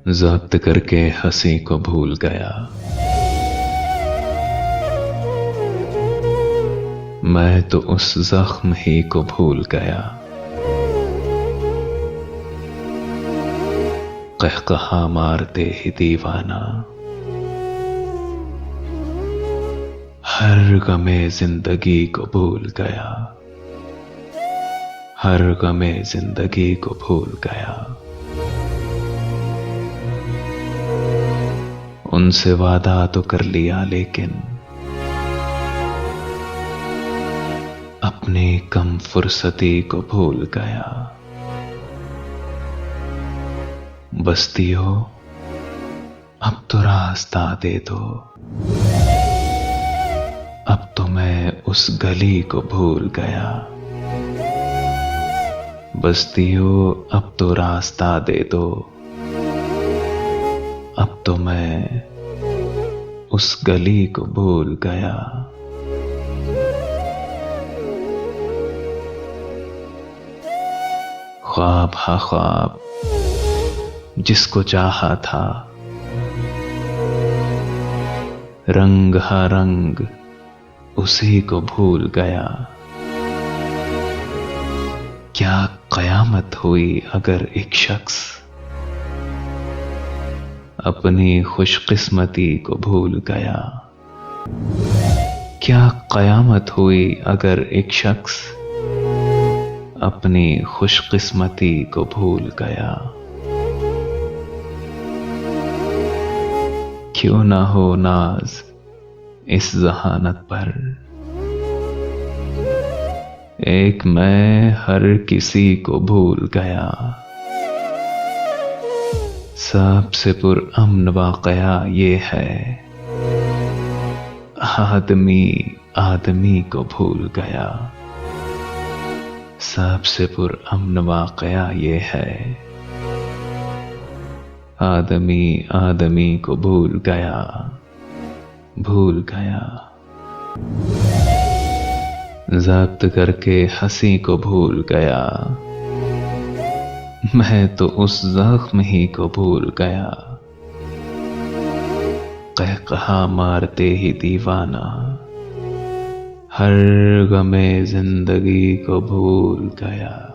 ज़ब्त करके हंसी को भूल गया। मैं तो उस जख्म ही को भूल गया। कहकहा मारते ही दीवाना, हर गमे जिंदगी को भूल गया। हर गमे जिंदगी को भूल गया। उनसे वादा तो कर लिया लेकिन अपनी कम फुर्सती को भूल गया। बस्तियों अब तो रास्ता दे दो, अब तो मैं उस गली को भूल गया। बस्तियों अब तो रास्ता दे दो, अब तो मैं उस गली को भूल गया। ख्वाब हा ख्वाब जिसको चाहा था, रंग हा रंग उसी को भूल गया। क्या कयामत हुई अगर एक शख्स अपनी खुशकिस्मती को भूल गया। क्या कयामत हुई अगर एक शख्स अपनी खुशकिस्मती को भूल गया। क्यों ना हो नाज इस जहानत पर, एक मैं हर किसी को भूल गया। सबसे पुरअमन वाकया ये है, आदमी आदमी को भूल गया। सबसे पुरअमन वाकया ये है, आदमी आदमी को भूल गया। भूल गया। ज़ब्त करके हंसी को भूल गया। मैं तो उस जख्म ही को भूल गया। कहकहा मारते ही दीवाना, हर गमे जिंदगी को भूल गया।